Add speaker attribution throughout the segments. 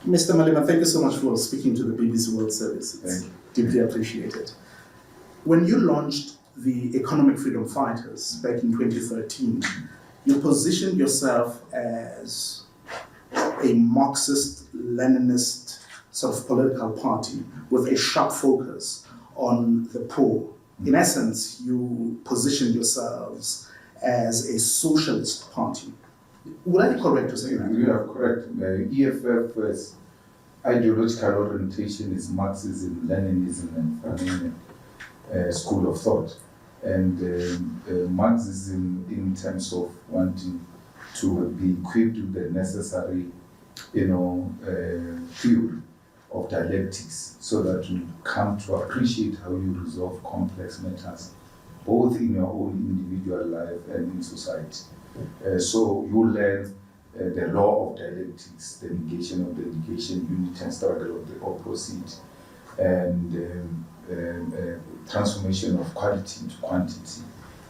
Speaker 1: Mr. Malema, thank you so much for speaking to the BBC World Service. It's deeply appreciated. When you launched the Economic Freedom Fighters back in 2013, you positioned yourself as a Marxist, Leninist sort of political party with a sharp focus on the poor. In essence, you positioned yourselves as a socialist party. Would I be correct to say that?
Speaker 2: You are correct. EFF's ideological orientation is Marxism, Leninism, and Freudian school of thought. And Marxism, in terms of wanting to be equipped with the necessary, theory of dialectics, so that you come to appreciate how you resolve complex matters, both in your own individual life and in society. So you learn the law of dialectics, the negation of the negation, unity and struggle of the opposite, and transformation of quality into quantity.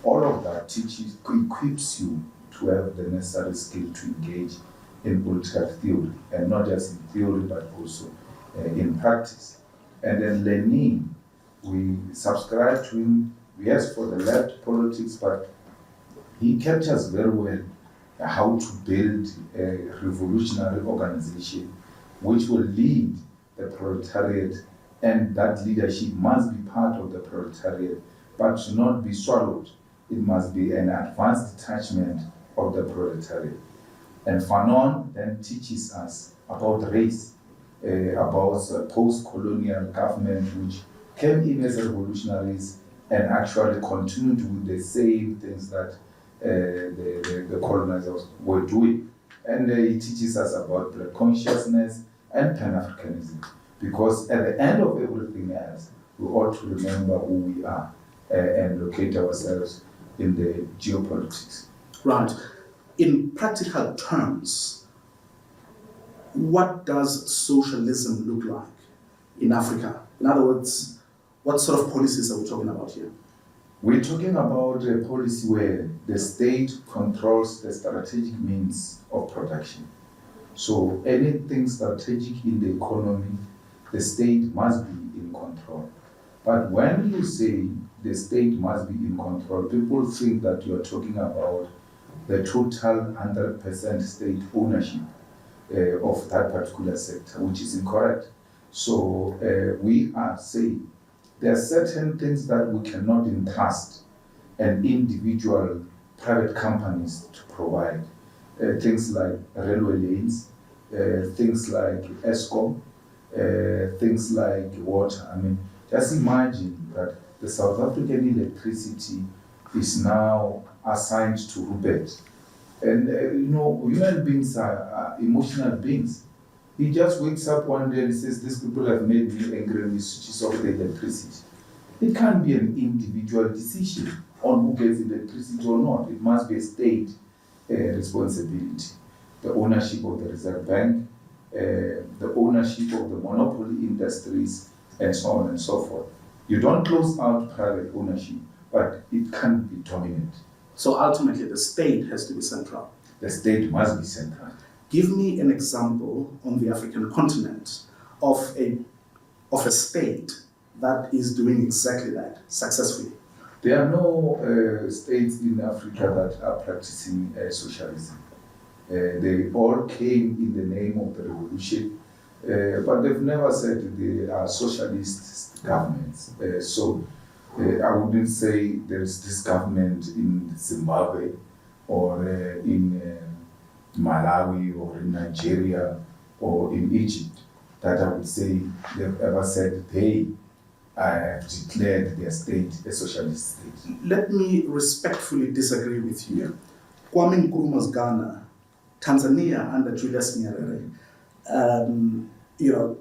Speaker 2: All of that equips you to have the necessary skill to engage in political theory, and not just in theory, but also in practice. And then Lenin, we subscribe to him, yes, for the left politics, but he captures very well how to build a revolutionary organization which will lead the proletariat, and that leadership must be part of the proletariat, but should not be swallowed. It must be an advanced detachment of the proletariat. And Fanon then teaches us about race, about post-colonial government which came in as revolutionaries and actually continued with the same things that the colonizers were doing. And he teaches us about black consciousness and Pan-Africanism, because at the end of everything else, we ought to remember who we are and locate ourselves in the geopolitics.
Speaker 1: Right. In practical terms, what does socialism look like in Africa? In other words, what sort of policies are we talking about here?
Speaker 2: We're talking about a policy where the state controls the strategic means of production. So anything strategic in the economy, the state must be in control. But when you say the state must be in control, people think that you are talking about the total 100% state ownership of that particular sector, which is incorrect. So we are saying there are certain things that we cannot entrust an individual private companies to provide. Things like railway lanes, things like ESCOM, things like water. I mean, just imagine that the South African electricity is now assigned to Rupert. And human beings are emotional beings. He just wakes up one day and says, these people have made me angry, and he switches off the electricity. It can't be an individual decision on who gets electricity or not. It must be a state responsibility. The ownership of the Reserve Bank, the ownership of the monopoly industries, and so on and so forth. You don't close out private ownership, but it can't be dominant.
Speaker 1: So ultimately, the state has to be central.
Speaker 2: The state must be central.
Speaker 1: Give me an example on the African continent of a state that is doing exactly that successfully.
Speaker 2: There are no states in Africa that are practicing socialism. They all came in the name of the revolution, but they've never said they are socialist governments. I wouldn't say there's this government in Zimbabwe or in Malawi or in Nigeria or in Egypt that I would say they've ever said they have declared their state a socialist state.
Speaker 1: Let me respectfully disagree with you. Kwame Nkrumah's Ghana, Tanzania under Julius Nyerere,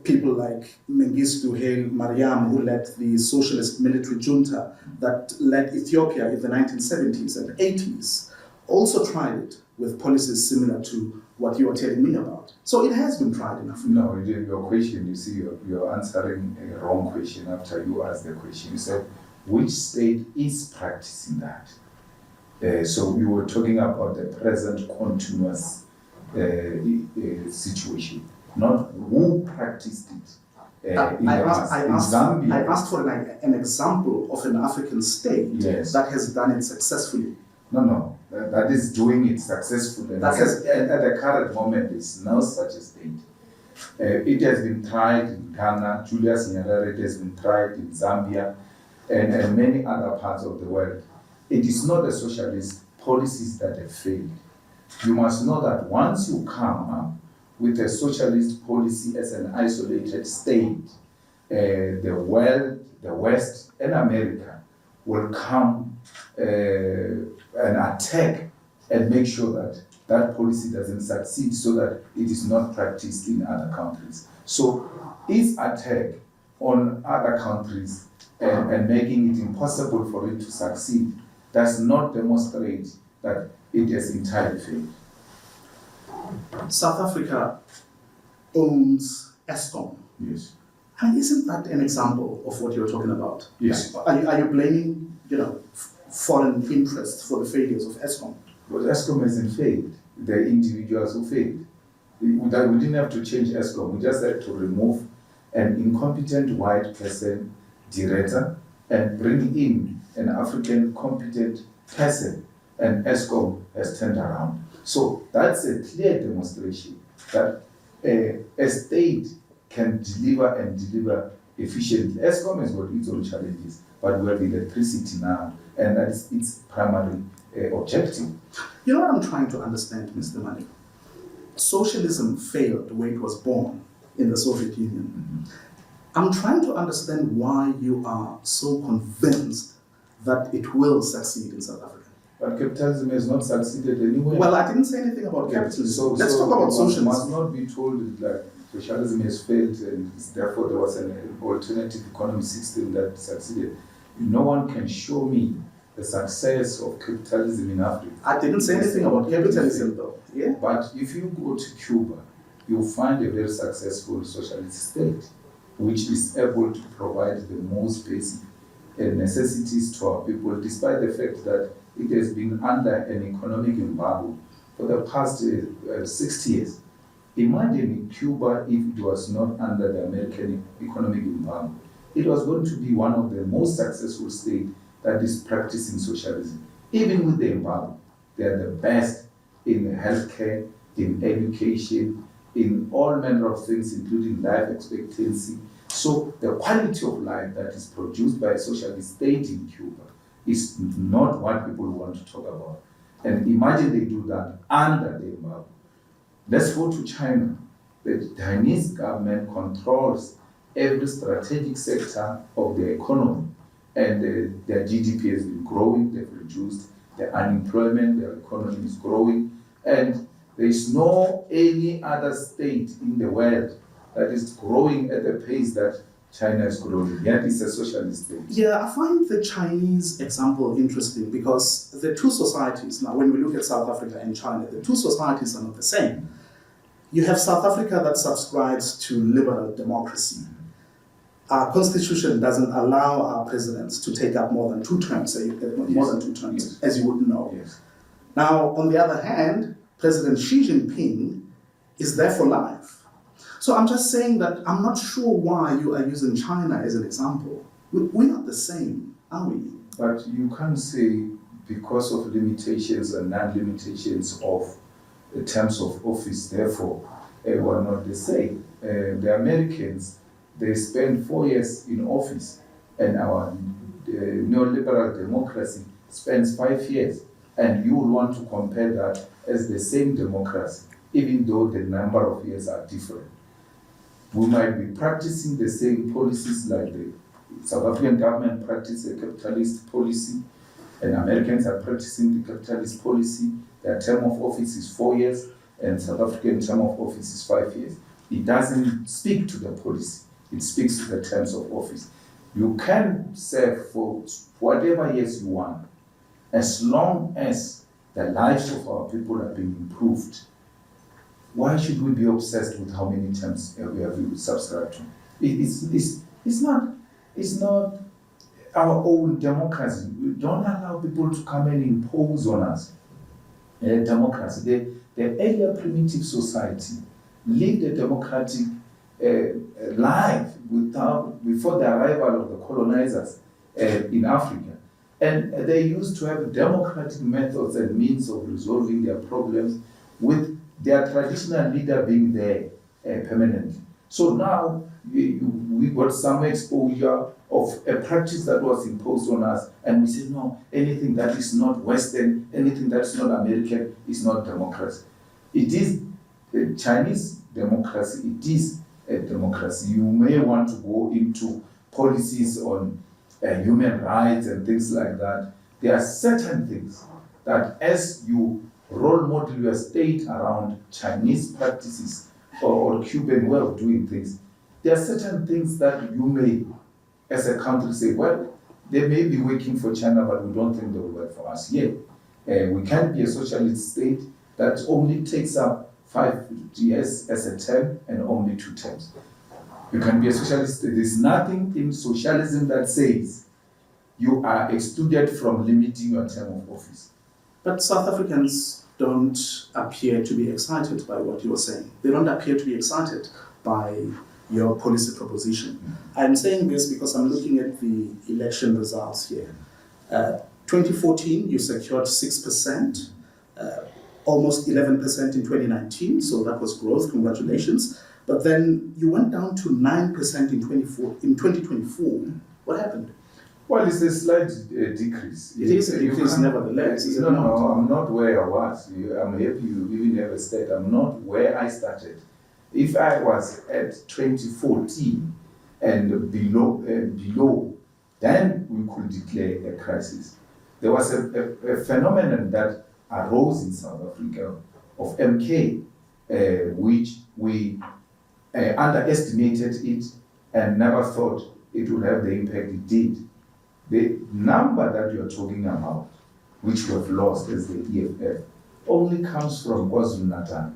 Speaker 1: people like Mengistu Haile Mariam, who led the socialist military junta that led Ethiopia in the 1970s and 80s, also tried it with policies similar to what you are telling me about. So it has been tried in Africa.
Speaker 2: No, your question, you see, you're answering a wrong question after you asked the question. You said, which state is practicing that? So we were talking about the present continuous situation, not who who practiced it.
Speaker 1: I asked for an example of an African state that has done it successfully.
Speaker 2: No, that is doing it successfully. And at the current moment, there's no such a state. It has been tried in Ghana, Julius, it has been tried in Zambia, and many other parts of the world. It is not the socialist policies that have failed. You must know that once you come up with a socialist policy as an isolated state, the world, the West, and America will come and attack and make sure that that policy doesn't succeed so that it is not practiced in other countries. So its attack on other countries and making it impossible for it to succeed does not demonstrate that it has entirely failed.
Speaker 1: South Africa owns Eskom.
Speaker 2: Yes.
Speaker 1: And isn't that an example of what you're talking about?
Speaker 2: Yes.
Speaker 1: Are you blaming, foreign interests for the failures of Eskom?
Speaker 2: But Eskom hasn't failed. The individuals who failed. We didn't have to change Eskom. We just had to remove an incompetent white person, director, and bring in an African competent person, and Eskom has turned around. So that's a clear demonstration that a state can deliver efficiently. Eskom has got its own challenges, but we have electricity now, and that is its primary objective.
Speaker 1: You know what I'm trying to understand, Mr. Mani? Socialism failed the way it was born in the Soviet Union. I'm trying to understand why you are so convinced that it will succeed in South Africa.
Speaker 2: But capitalism has not succeeded anywhere.
Speaker 1: Well, I didn't say anything about capitalism.
Speaker 2: So
Speaker 1: let's talk about socialism.
Speaker 2: Must not be told that socialism has failed and therefore there was an alternative economic system that succeeded. No one can show me the success of capitalism in Africa.
Speaker 1: I didn't say anything about capitalism though. Yeah.
Speaker 2: But if you go to Cuba, you'll find a very successful socialist state which is able to provide the most basic necessities to our people, despite the fact that it has been under an economic embargo for the past 60 years. Imagine Cuba if it was not under the American economic embargo. It was going to be one of the most successful states that is practicing socialism. Even with the embargo, they are the best in healthcare, in education, in all manner of things, including life expectancy. So the quality of life that is produced by a socialist state in Cuba is not what people want to talk about. And imagine they do that under the embargo. Let's go to China. The Chinese government controls every strategic sector of the economy, and their GDP has been growing, they've reduced the unemployment, their economy is growing, and there is no any other state in the world that is growing at the pace that China is growing, yet it's a socialist state.
Speaker 1: Yeah, I find the Chinese example interesting because the two societies, now when we look at South Africa and China, the two societies are not the same. You have South Africa that subscribes to liberal democracy. Our constitution doesn't allow our presidents to take up more than 2 terms, as you would know.
Speaker 2: Yes.
Speaker 1: Now, on the other hand, President Xi Jinping is there for life. So I'm just saying that I'm not sure why you are using China as an example. We're not the same, are we?
Speaker 2: But you can't say because of limitations and non-limitations of the terms of office, therefore, we're not the same. The Americans, they spend 4 years in office, and our neoliberal democracy spends 5 years. And you will want to compare that as the same democracy, even though the number of years are different. We might be practicing the same policies like the South African government practices a capitalist policy, and Americans are practicing the capitalist policy. Their term of office is 4 years, and South African term of office is 5 years. It doesn't speak to the policy, it speaks to the terms of office. You can serve for whatever years you want, as long as the lives of our people are being improved. Why should we be obsessed with how many terms we have subscribed to? It's not our own democracy. We don't allow people to come and impose on us democracy. The earlier primitive society lived a democratic life before the arrival of the colonizers in Africa. And they used to have democratic methods and means of resolving their problems with their traditional leader being there permanently. So now we got some exposure of a practice that was imposed on us, and we said, no, anything that is not Western, anything that is not American is not democracy. It is a Chinese democracy, it is a democracy. You may want to go into policies on human rights and things like that. There are certain things that as you role model your state around Chinese practices or Cuban way of doing things, there are certain things that you may, as a country, say, well, they may be working for China, but we don't think they will work for us here. We can't be a socialist state that only takes up 5 years as a term and only 2 terms. You can be a socialist state. There's nothing in socialism that says you are excluded from limiting your term of office.
Speaker 1: But South Africans don't appear to be excited by what you're saying. They don't appear to be excited by your policy proposition. I'm saying this because I'm looking at the election results here. 2014, you secured 6%, almost 11% in 2019, so that was growth, congratulations. But then you went down to 9% in 2024. What happened?
Speaker 2: Well, it's a slight decrease.
Speaker 1: It is a decrease nevertheless.
Speaker 2: No, I'm not where I was. I'm happy you even have a state. I'm not where I started. If I was at 2014 and below, then we could declare a crisis. There was a phenomenon that arose in South Africa of MK, which we underestimated it and never thought it would have the impact it did. The number that you're talking about, which we have lost as the EFF, only comes from KwaZulu-Natal.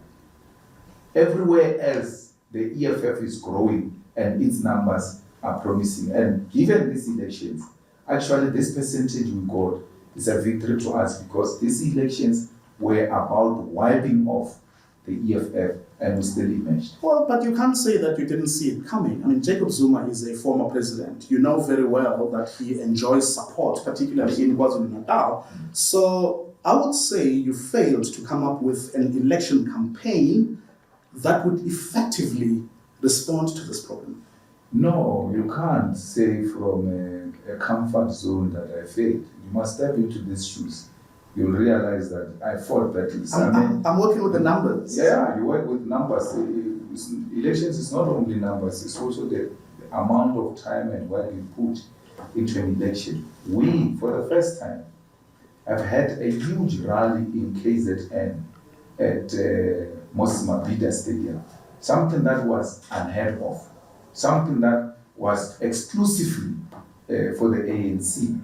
Speaker 2: Everywhere else, the EFF is growing and its numbers are promising. And given these elections, actually this percentage we got is a victory to us because these elections were about wiping off the EFF and we still emerged.
Speaker 1: Well, but you can't say that you didn't see it coming. I mean, Jacob Zuma is a former president. You know very well that he enjoys support, particularly in KwaZulu-Natal. So I would say you failed to come up with an election campaign that would effectively respond to this problem.
Speaker 2: No, you can't say from a comfort zone that I failed. You must step into these shoes. You'll realize that I fought battles.
Speaker 1: I'm working with the numbers.
Speaker 2: Yeah, you work with numbers. Elections is not only numbers, it's also the amount of time and work you put into an election. We, for the first time, have had a huge rally in KZN at Moses Mabhida Stadium. Something that was unheard of. Something that was exclusively for the ANC.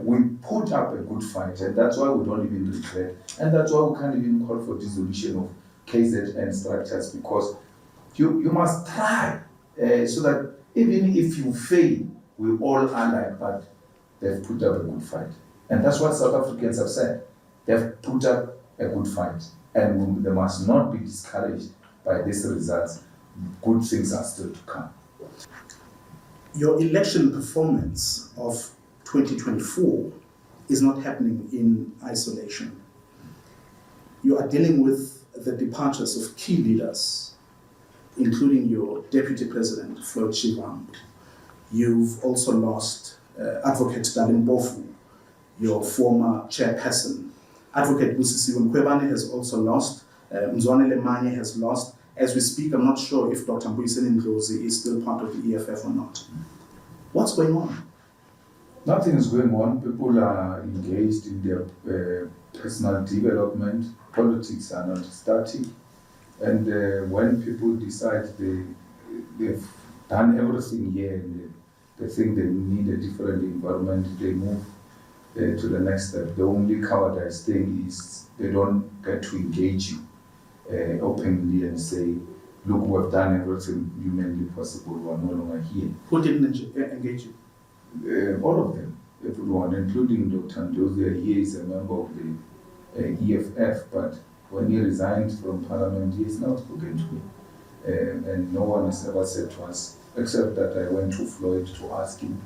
Speaker 2: We put up a good fight, and that's why we don't even regret. And that's why we can't even call for dissolution of KZN structures, because you must try so that even if you fail, we all ally, but they've put up a good fight. And that's what South Africans have said. They've put up a good fight, and they must not be discouraged by these results. Good things are still to come.
Speaker 1: Your election performance of 2024 is not happening in isolation. You are dealing with the departures of key leaders, including your deputy president, Floyd Shivambu. You've also lost Advocate Dalin Bofu, your former chairperson. Advocate Busisiwe Mkhwebane has also lost. Mzwane Lemanye has lost. As we speak, I'm not sure if Dr. Mbuyiseni Ndlozi is still part of the EFF or not. What's going on?
Speaker 2: Nothing is going on. People are engaged in their personal development. Politics are not static. And when people decide they've done everything here and they think they need a different environment, they move to the next step. The only cowardice thing is they don't get to engage you openly and say, look, we've done everything humanly possible, we're no longer here.
Speaker 1: Who didn't engage you?
Speaker 2: All of them, everyone, including Dr. Ndlozi. He is a member of the EFF, but when he resigned from Parliament, he has not spoken to me. and no one has ever said to us, except that I went to Floyd to ask him.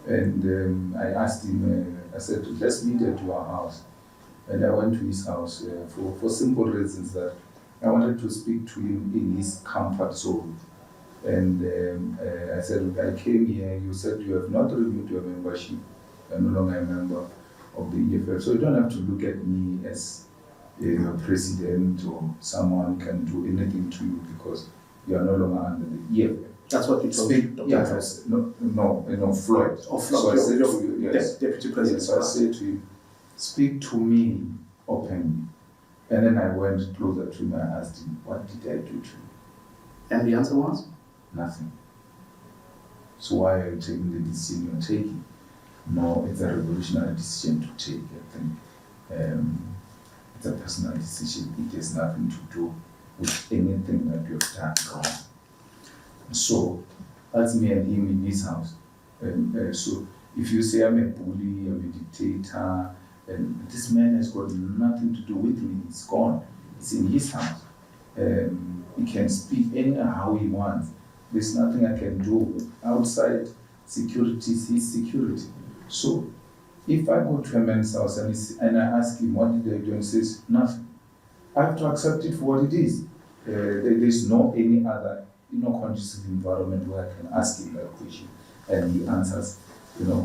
Speaker 2: And I asked him, I said, let's meet at your house. And I went to his house for simple reasons that I wanted to speak to him in his comfort zone. And I said, I came here, you said you have not renewed your membership. I'm no longer a member of the EFF. So you don't have to look at me as your president or someone who can do anything to you because you are no longer under the EFF.
Speaker 1: That's what you told me.
Speaker 2: Yes, no, Floyd.
Speaker 1: Oh, Floyd,
Speaker 2: so I said to you, yes,
Speaker 1: Deputy President.
Speaker 2: Yes, so I said to him, speak to me openly. And then I went closer to him and I asked him, what did I do to you?
Speaker 1: And the answer was?
Speaker 2: Nothing. So why are you taking the decision you're taking? No, it's a revolutionary decision to take, I think. It's a personal decision. It has nothing to do with anything that you've done wrong. So that's me and him in his house. So if you say I'm a bully, I'm a dictator, and this man has got nothing to do with me, it's gone. It's in his house. He can speak anyhow how he wants. There's nothing I can do. Outside security is his security. So if I go to a man's house and I ask him what did I do and he says nothing, I have to accept it for what it is. There's no any other conducive environment where I can ask him that question and he answers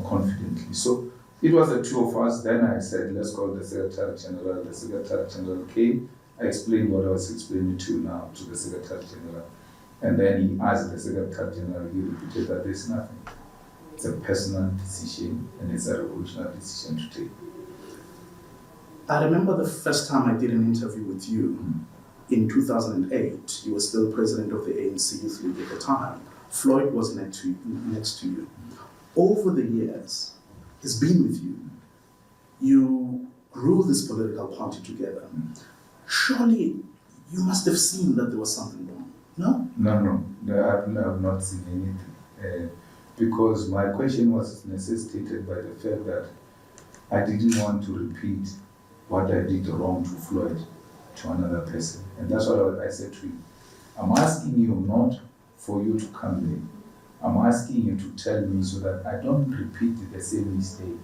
Speaker 2: confidently. So it was the two of us. Then I said, let's call the Secretary General. The Secretary General came. I explained what I was explaining to now to the Secretary General. And then he asked the Secretary General, he repeated that there's nothing. It's a personal decision and it's a revolutionary decision to take.
Speaker 1: I remember the first time I did an interview with you in 2008. You were still president of the ANC Youth League at the time. Floyd was next to you. Over the years, he's been with you. You grew this political party together. Surely you must have seen that there was something wrong, no?
Speaker 2: No, I have not seen anything. Because my question was necessitated by the fact that I didn't want to repeat what I did wrong to Floyd to another person. And that's what I said to him. I'm asking you not for you to come there. I'm asking you to tell me so that I don't repeat the same mistake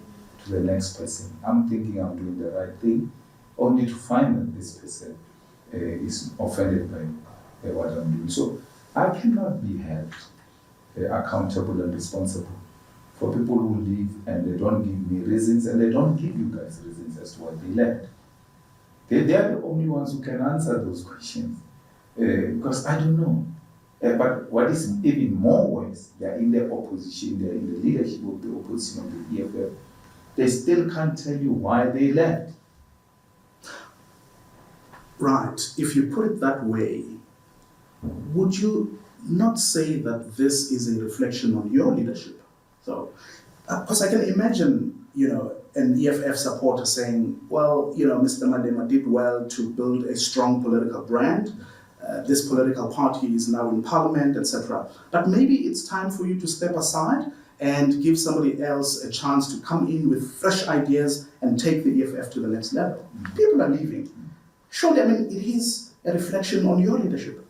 Speaker 2: to the next person. I'm thinking I'm doing the right thing, only to find that this person is offended by what I'm doing. So I cannot be held accountable and responsible for people who leave and they don't give me reasons and they don't give you guys reasons as to what they left. They are the only ones who can answer those questions because I don't know. But what is even more worse, they are in the opposition, they are in the leadership of the opposition of the EFF. They still can't tell you why they left.
Speaker 1: Right. If you put it that way, would you not say that this is a reflection on your leadership? So, because I can imagine, an EFF supporter saying, well, Mr. Malema did well to build a strong political brand. This political party is now in parliament, etc. But maybe it's time for you to step aside and give somebody else a chance to come in with fresh ideas and take the EFF to the next level. People are leaving. Surely, it is a reflection on your leadership.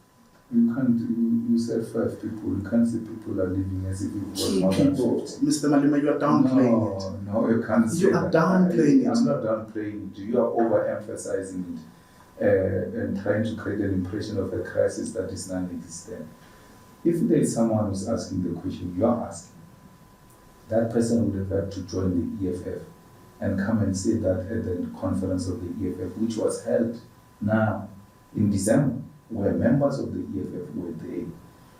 Speaker 2: You said 5 people. You can't say people are leaving as if it was
Speaker 1: Key
Speaker 2: more than
Speaker 1: people.
Speaker 2: 50.
Speaker 1: Mr. Malema, you are downplaying it.
Speaker 2: No, you can't say
Speaker 1: You are downplaying it.
Speaker 2: I'm not downplaying it. You are overemphasizing it and trying to create an impression of a crisis that is non-existent. If there is someone who's asking the question you are asking, that person would have had to join the EFF and come and say that at the conference of the EFF, which was held now in December, where members of the EFF were there,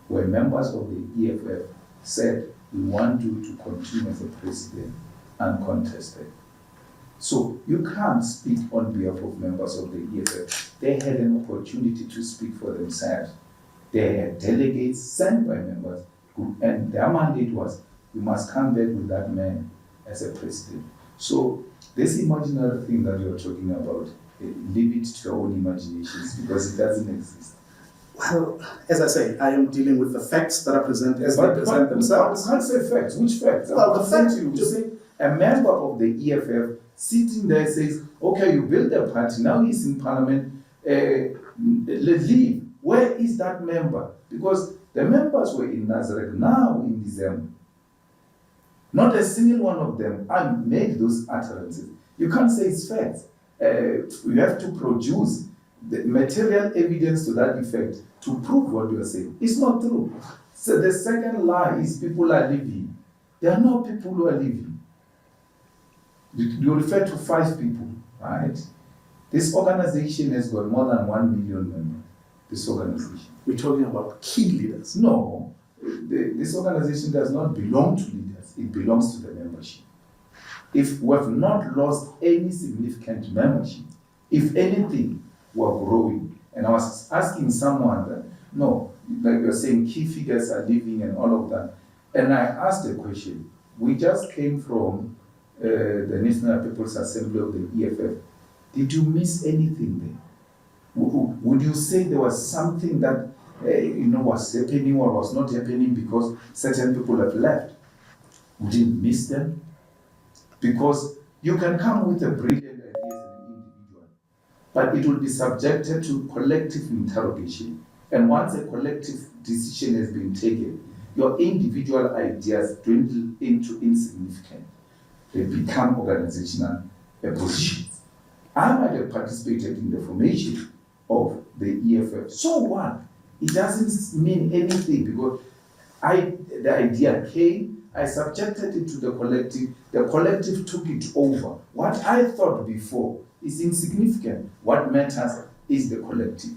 Speaker 2: where members of the EFF said, we want you to continue as a president uncontested. So you can't speak on behalf of members of the EFF. They had an opportunity to speak for themselves. They had delegates sent by members, and their mandate was, you must come back with that man as a president. So this imaginary thing that you're talking about, leave it to your own imaginations because it doesn't exist.
Speaker 1: Well, as I say, I am dealing with the facts that are present as they present themselves.
Speaker 2: You can't say facts. Which facts?
Speaker 1: Well, the fact
Speaker 2: you say a member of the EFF sitting there says, okay, you built a party, now he's in parliament, let's leave. Where is that member? Because the members were in Nazareth now in December. Not a single one of them made those utterances. You can't say it's facts. You have to produce the material evidence to that effect to prove what you are saying. It's not true. So the second lie is people are living. There are no people who are living. You refer to 5 people, right? This organization has got more than 1 million members. This organization.
Speaker 1: We're talking about key leaders.
Speaker 2: No, this organization does not belong to leaders. It belongs to the membership. If we have not lost any significant membership, if anything, we're growing. And I was asking someone that, no, like you're saying key figures are leaving and all of that. And I asked a question. We just came from the National People's Assembly of the EFF. Did you miss anything there? Would you say there was something that was happening or was not happening because certain people have left? We didn't miss them? Because you can come with a brilliant idea as an individual, but it will be subjected to collective interrogation. And once a collective decision has been taken, your individual ideas dwindle into insignificant. They become organizational positions. I might have participated in the formation of the EFF. So what? It doesn't mean anything because the idea came, I subjected it to the collective took it over. What I thought before is insignificant. What matters is the collective.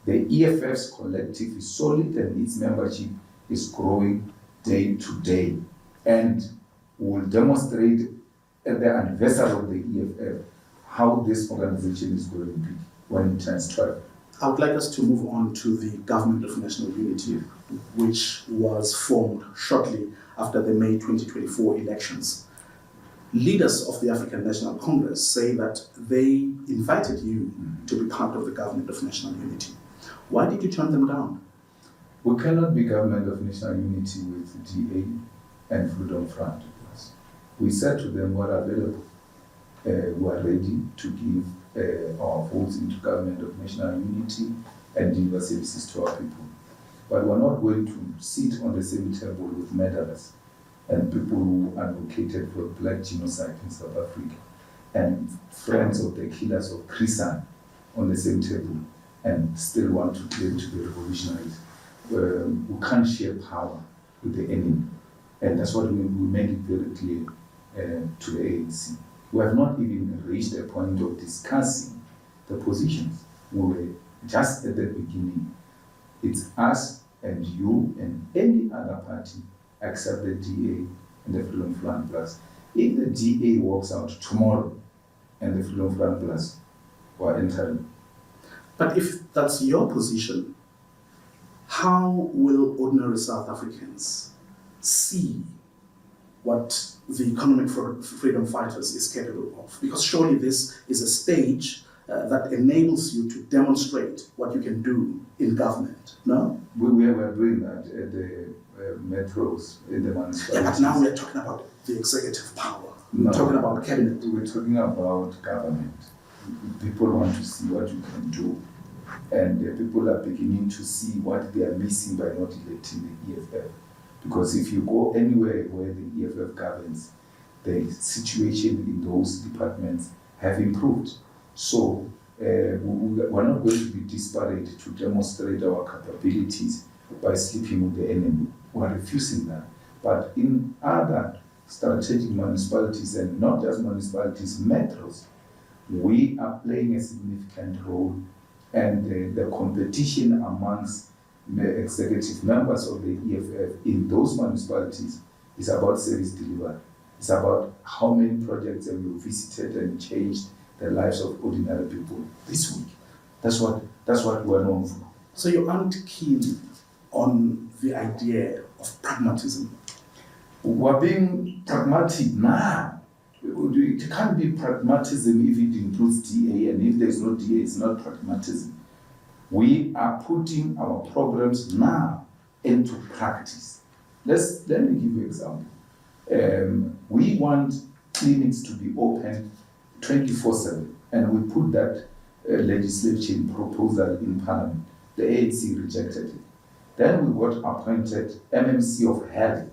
Speaker 2: The EFF's collective is solid and its membership is growing day to day. And we will demonstrate at the anniversary of the EFF how this organization is going to be when it turns 12.
Speaker 1: I would like us to move on to the Government of National Unity, which was formed shortly after the May 2024 elections. Leaders of the African National Congress say that they invited you to be part of the Government of National Unity. Why did you turn them down?
Speaker 2: We cannot be Government of National Unity with DA and Freedom Front. We said to them, we're available. We are ready to give our votes into Government of National Unity and deliver services to our people. But we're not going to sit on the same table with murderers and people who advocated for black genocide in South Africa and friends of the killers of Chrisan on the same table and still want to claim to be revolutionaries. We can't share power with the enemy. And that's what we made it very clear to the ANC. We have not even reached a point of discussing the positions. We were just at the beginning. It's us and you and any other party except the DA and the Freedom Front Plus. If the DA walks out tomorrow and the Freedom Front Plus were entering.
Speaker 1: But if that's your position, how will ordinary South Africans see what the economic freedom fighters is capable of? Because surely this is a stage that enables you to demonstrate what you can do in government, no?
Speaker 2: We were doing that at the metros, in the municipalities.
Speaker 1: Yeah, but now we're talking about the executive power. We're talking about cabinet.
Speaker 2: We're talking about government. People want to see what you can do. And people are beginning to see what they are missing by not electing the EFF. Because if you go anywhere where the EFF governs, the situation in those departments have improved. So we're not going to be disparate to demonstrate our capabilities by sleeping with the enemy. We're refusing that. But in other strategic municipalities, and not just municipalities, metros, we are playing a significant role, and the competition amongst the executive members of the EFF in those municipalities is about service delivery. It's about how many projects have you visited and changed the lives of ordinary people this week. That's what we're known for.
Speaker 1: So you aren't keen on the idea of pragmatism?
Speaker 2: We're being pragmatic now. It can't be pragmatism if it includes DA, and if there's no DA, it's not pragmatism. We are putting our programs now into practice. Let me give you an example. We want clinics to be open 24/7, and we put that legislation proposal in Parliament. The ANC rejected it. Then we got appointed MMC of Health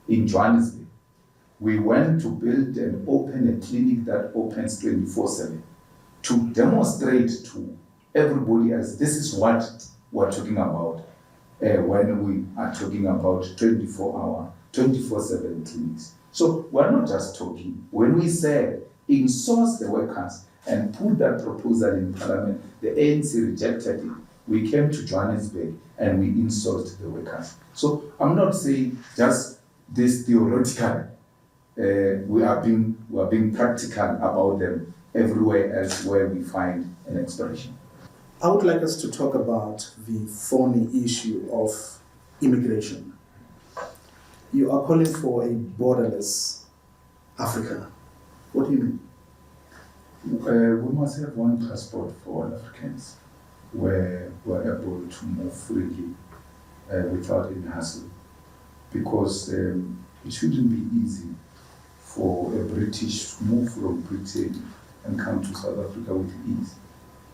Speaker 2: in Johannesburg. We went to build and open a clinic that opens 24/7 to demonstrate to everybody else this is what we're talking about when we are talking about 24/7 clinics. So we're not just talking. When we said in-source the workers and put that proposal in Parliament, the ANC rejected it. We came to Johannesburg and we in-sourced the workers. So I'm not saying just this theoretical. We are being practical about them everywhere else where we find an expression.
Speaker 1: I would like us to talk about the thorny issue of immigration. You are calling for a borderless Africa. What do you mean?
Speaker 2: We must have one passport for all Africans where we're able to move freely without any hassle. Because it shouldn't be easy for a British to move from Britain and come to South Africa with ease.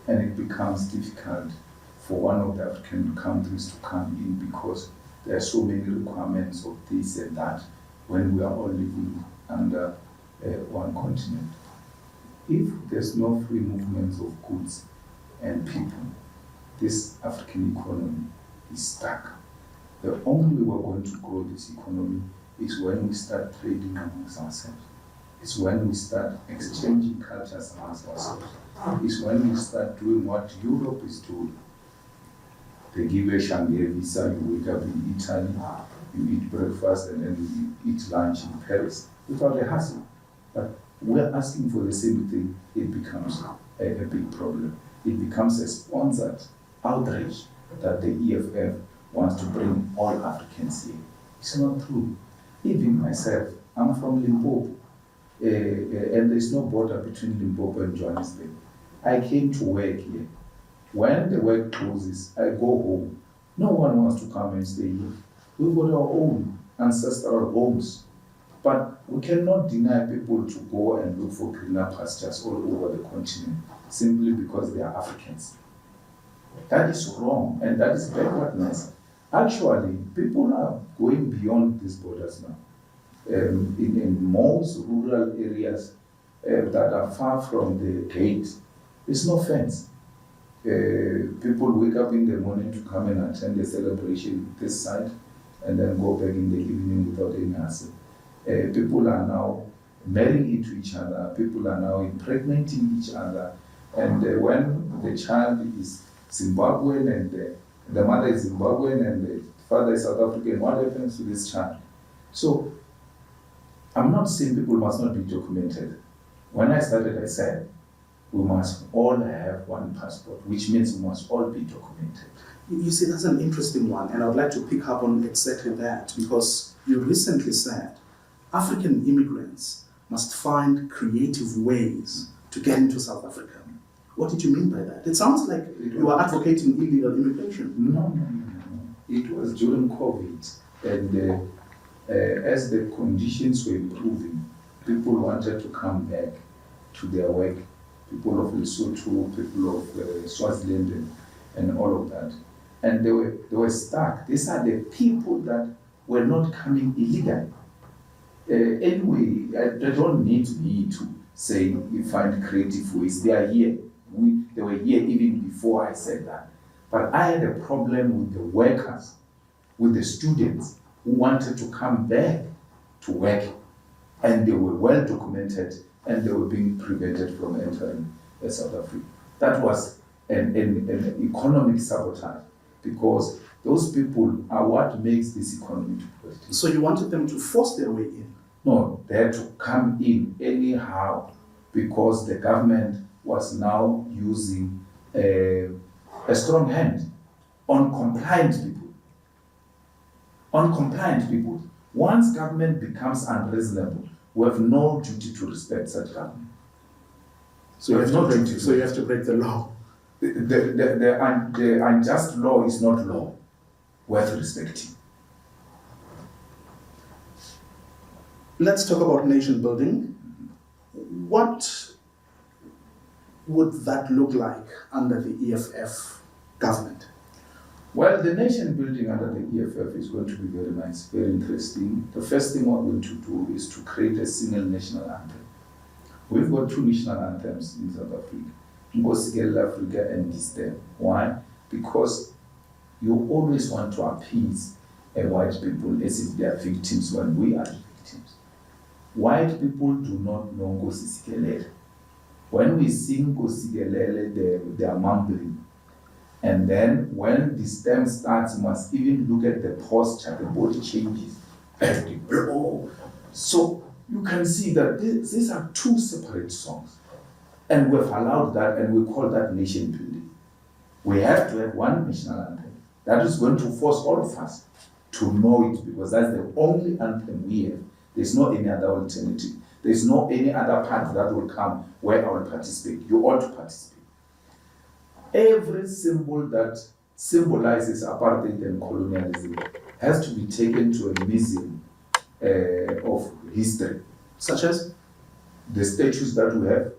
Speaker 2: And it becomes difficult for one of the African countries to come in because there are so many requirements of this and that when we are all living under one continent. If there's no free movement of goods and people, this African economy is stuck. The only way we're going to grow this economy is when we start trading amongst ourselves. It's when we start exchanging cultures amongst ourselves. It's when we start doing what Europe is doing. They give a Shanghai visa, you wake up in Italy, you eat breakfast and then you eat lunch in Paris without a hassle. But we're asking for the same thing, it becomes a big problem. It becomes a sponsored outrage that the EFF wants to bring all Africans here. It's not true. Even myself, I'm from Limpopo, and there's no border between Limpopo and Johannesburg. I came to work here. When the work closes, I go home. No one wants to come and stay here. We've got our own ancestral homes. But we cannot deny people to go and look for greener pastures all over the continent simply because they are Africans. That is wrong, and that is backwardness. Actually, people are going beyond these borders now. In most rural areas that are far from the gate, there's no fence. People wake up in the morning to come and attend the celebration this side and then go back in the evening without any hassle. People are now marrying into each other, people are now impregnating each other, and when the child is Zimbabwean and the mother is Zimbabwean and the father is South African, what happens to this child? So, I'm not saying people must not be documented. When I started, I said, we must all have one passport, which means we must all be documented.
Speaker 1: You see, that's an interesting one, and I would like to pick up on exactly that, because you recently said African immigrants must find creative ways to get into South Africa. What did you mean by that? It sounds like you are advocating illegal immigration.
Speaker 2: No. It was during COVID, and as the conditions were improving, people wanted to come back to their work. People of Lesotho, people of Swaziland, and all of that. And they were stuck. These are the people that were not coming illegally. Anyway, they don't need me to say you find creative ways. They are here. They were here even before I said that. But I had a problem with the workers, with the students who wanted to come back to work, and they were well documented, and they were being prevented from entering South Africa. That was an economic sabotage, because those people are what makes this economy to prosper.
Speaker 1: So you wanted them to force their way in?
Speaker 2: No, they had to come in anyhow, because the government was now using a strong hand on compliant people. On compliant people. Once government becomes unreasonable, we have no duty to respect such government.
Speaker 1: So you have to break the law.
Speaker 2: The unjust law is not law worth respecting.
Speaker 1: Let's talk about nation building. What would that look like under the EFF government?
Speaker 2: Well, the nation building under the EFF is going to be very nice, very interesting. The first thing we're going to do is to create a single national anthem. We've got two national anthems in South Africa, Nkosikela Africa and Distem. Why? Because you always want to appease white people as if they are victims when we are the victims. White people do not know Nkosikelele. When we sing Nkosikelele, they are mumbling. And then when the stem starts, you must even look at the posture, the body changes. So you can see that these are two separate songs. And we've allowed that, and we call that nation building. We have to have one national anthem. That is going to force all of us to know it, because that's the only anthem we have. There's no any other alternative. There's no any other part that will come where I will participate. You ought to participate. Every symbol that symbolizes apartheid and colonialism has to be taken to a museum of history.
Speaker 1: Such as?
Speaker 2: The statues that we have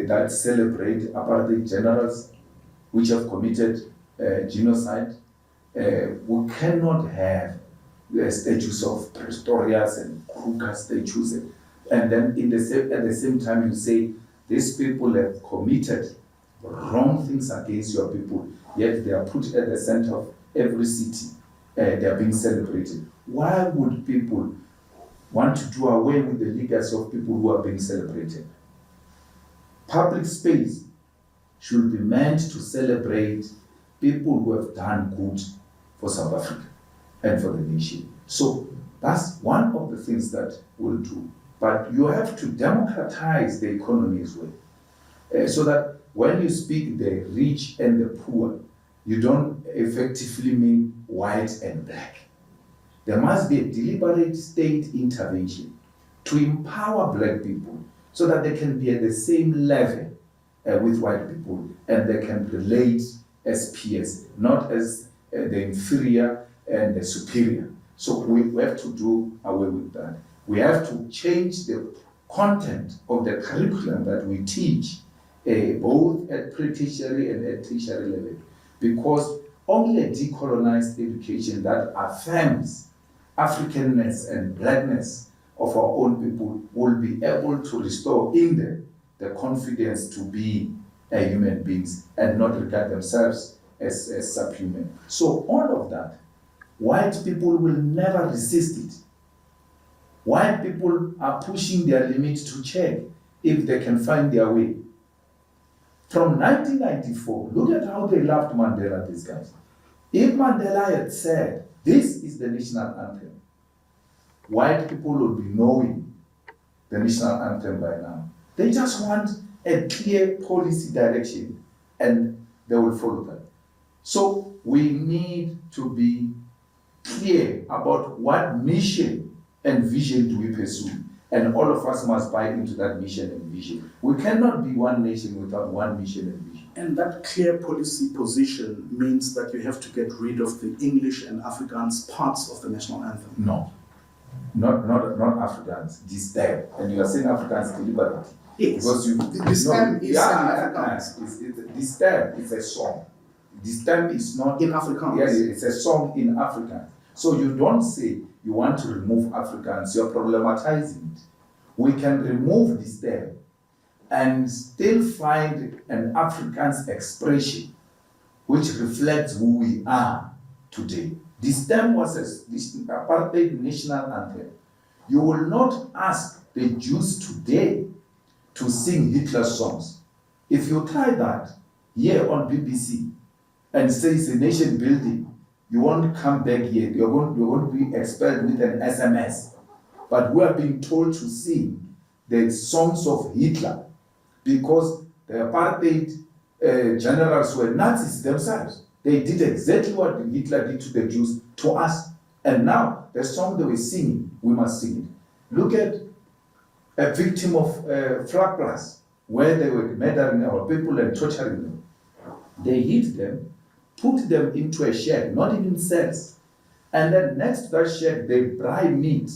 Speaker 2: that celebrate apartheid generals which have committed genocide. We cannot have statues of Pistorius and Kruger statues, and then at the same time you say these people have committed wrong things against your people, yet they are put at the center of every city. They are being celebrated. Why would people want to do away with the legacy of people who are being celebrated? Public space should be meant to celebrate people who have done good for South Africa and for the nation. So that's one of the things that we'll do. But you have to democratize the economy as well, so that when you speak the rich and the poor, you don't effectively mean white and black. There must be a deliberate state intervention to empower black people so that they can be at the same level with white people, and they can relate as peers, not as the inferior and the superior. So we have to do away with that. We have to change the content of the curriculum that we teach, both at pre-tertiary and at tertiary level, because only a decolonized education that affirms Africanness and blackness of our own people will be able to restore in them the confidence to be human beings and not regard themselves as subhuman. So all of that, white people will never resist it. White people are pushing their limits to check if they can find their way. From 1994, look at how they loved Mandela, these guys. If Mandela had said, this is the national anthem, white people would be knowing the national anthem by now. They just want a clear policy direction and they will follow that. So we need to be clear about what mission and vision do we pursue, and all of us must buy into that mission and vision. We cannot be one nation without one mission and vision.
Speaker 1: And that clear policy position means that you have to get rid of the English and Afrikaans parts of the national anthem.
Speaker 2: No, not Afrikaans. This time, and you are saying Afrikaans deliberately.
Speaker 1: Yes.
Speaker 2: Because
Speaker 1: this time is Afrikaans.
Speaker 2: This time is a song. This time is not
Speaker 1: in Afrikaans.
Speaker 2: Yes, it's a song in Afrikaans. So you don't say you want to remove Afrikaans, you're problematizing it. We can remove this term and still find an Afrikaans expression which reflects who we are today. This term was this apartheid national anthem. You will not ask the Jews today to sing Hitler's songs. If you try that here on BBC and say it's a nation building, you won't come back here. You're going to be expelled with an SMS. But we are being told to sing the songs of Hitler because the apartheid generals were Nazis themselves. They did exactly what Hitler did to the Jews, to us. And now, the song they were singing, we must sing it. Look at a victim of flag blast, where they were murdering our people and torturing them. They hit them, put them into a shed, not even cells. And then next to that shed, they fry meat.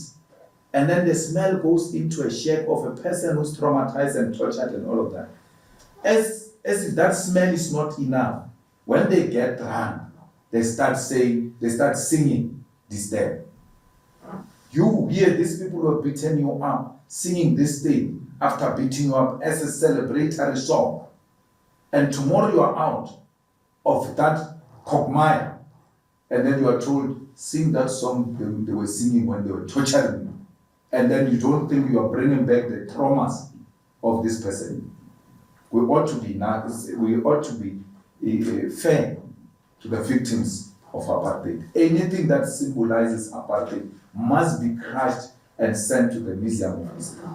Speaker 2: And then the smell goes into a shed of a person who's traumatized and tortured and all of that. As if that smell is not enough, when they get drunk, they start singing this day. You hear these people who have beaten you up singing this thing after beating you up as a celebratory song. And tomorrow you are out of that quagmire, and then you are told, sing that song they were singing when they were torturing you. And then you don't think you are bringing back the traumas of this person. We ought to be nice, we ought to be fair to the victims of apartheid. Anything that symbolizes apartheid must be crushed and sent to the museum of history.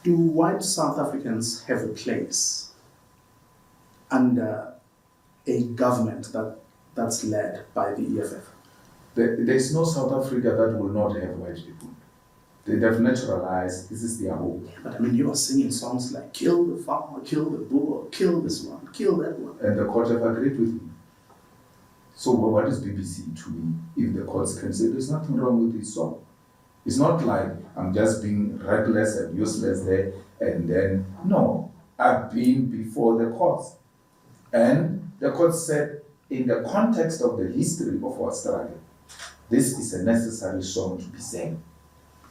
Speaker 1: Do white South Africans have a place under a government that's led by the EFF?
Speaker 2: There's no South Africa that will not have white people. They have naturalized, this is their home.
Speaker 1: But I mean, you are singing songs like kill the farmer, kill the bull, kill this one, kill that one.
Speaker 2: And the court have agreed with me. So what is BBC to me if the courts can say there's nothing wrong with this song? It's not like I'm just being reckless and useless there and then, no. I've been before the courts. And the court said, in the context of the history of our struggle, this is a necessary song to be sang.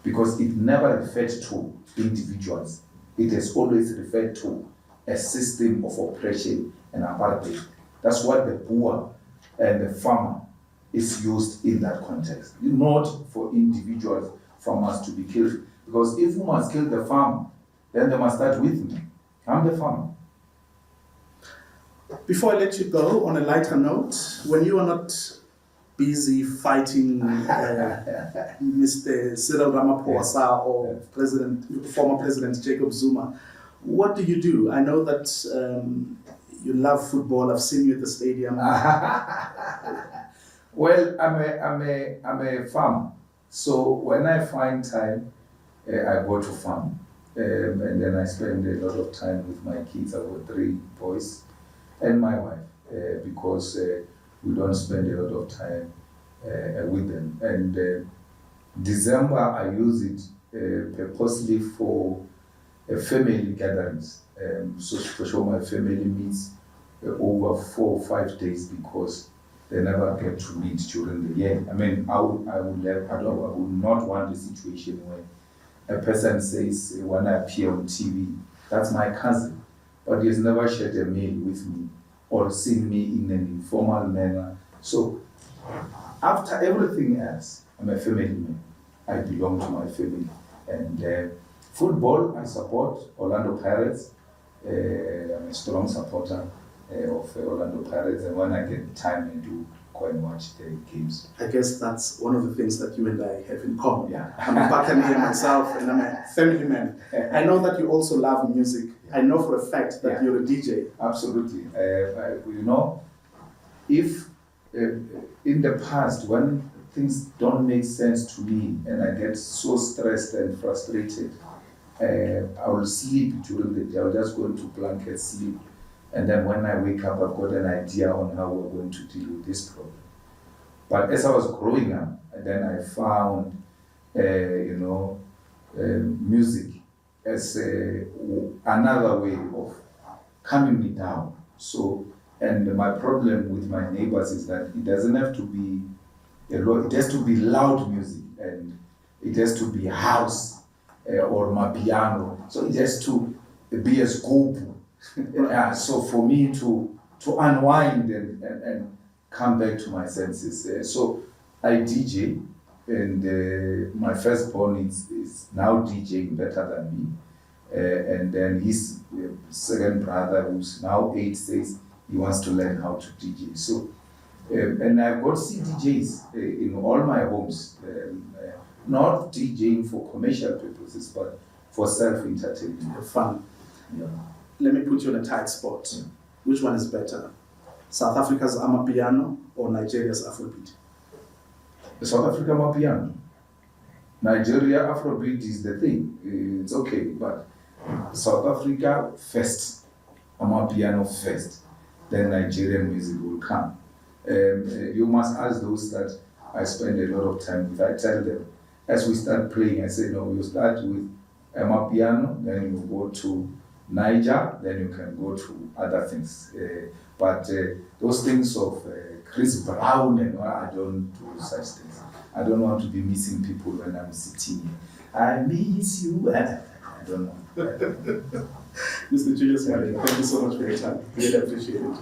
Speaker 2: Because it never referred to individuals. It has always referred to a system of oppression and apartheid. That's what the Boer and the farmer is used in that context. Not for individuals, farmers to be killed. Because if you must kill the farmer, then they must start with me. I'm the farmer.
Speaker 1: Before I let you go, on a lighter note, when you are not busy fighting Mr. Cyril Ramaphosa or former President Jacob Zuma, what do you do? I know that you love football. I've seen you at the stadium.
Speaker 2: Well, I'm a farmer. So when I find time, I go to farm. And then I spend a lot of time with my kids. I've got 3 boys and my wife, because we don't spend a lot of time with them. And December, I use it purposely for family gatherings. So for sure my family meets over 4 or 5 days because they never get to meet during the year. I mean, I would not want a situation where a person says, when I appear on TV, that's my cousin, but he has never shared a meal with me or seen me in an informal manner. So after everything else, I'm a family man. I belong to my family. And football, I support Orlando Pirates. I'm a strong supporter of Orlando Pirates, and when I get time, I do go and watch the games.
Speaker 1: I guess that's one of the things that you and I have in common.
Speaker 2: Yeah.
Speaker 1: I'm a Buccaneer myself, and I'm a family man. I know that you also love music. Yeah. I know for a fact that you're a DJ.
Speaker 2: Absolutely. If in the past, when things don't make sense to me and I get so stressed and frustrated, I will sleep during the day. I'll just go into blanket sleep. And then when I wake up, I've got an idea on how we're going to deal with this problem. But as I was growing up, then I found, music as another way of calming me down. So, and my problem with my neighbors is that it doesn't have to be it has to be loud music, and it has to be house or piano. So it has to be a scope. So for me to unwind and come back to my senses. So I DJ, and my firstborn is now DJing better than me. And then his second brother, who's now 8, says he wants to learn how to DJ. So, and I've got CDJs in all my homes, not DJing for commercial purposes, but for self-entertainment.
Speaker 1: Fun.
Speaker 2: Yeah.
Speaker 1: Let me put you in a tight spot. Yeah. Which one is better? South Africa's Amapiano or Nigeria's Afrobeat?
Speaker 2: South Africa Amapiano. Nigeria Afrobeat is the thing. It's okay, but South Africa first, Amapiano first, then Nigerian music will come. You must ask those that I spend a lot of time with. I tell them, as we start playing, I say, no, you start with Amapiano, then you go to Niger, then you can go to other things. But those things of Chris Brown and all. I don't do such things. I don't want to be missing people when I'm sitting here. I miss you. I don't know.
Speaker 1: Mr. Julius, thank you so much for your time. Really appreciate it.